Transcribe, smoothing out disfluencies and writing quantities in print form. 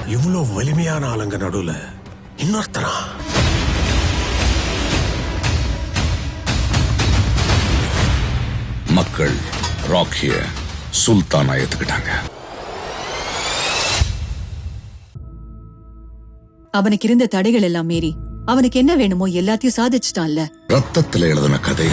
இவ்வளவு வலிமையான ஆளுங்க நடுவுல இன்னொருத்தனா? மக்கள் ராக்கிய சுல்தானா ஏத்துக்கிட்டாங்க. அவனுக்கு இருந்த தடைகள் எல்லாம் மீறி அவனுக்கு என்ன வேணுமோ எல்லாத்தையும் சாதிச்சுட்டான்ல. ரத்தத்துல எழுதின கதை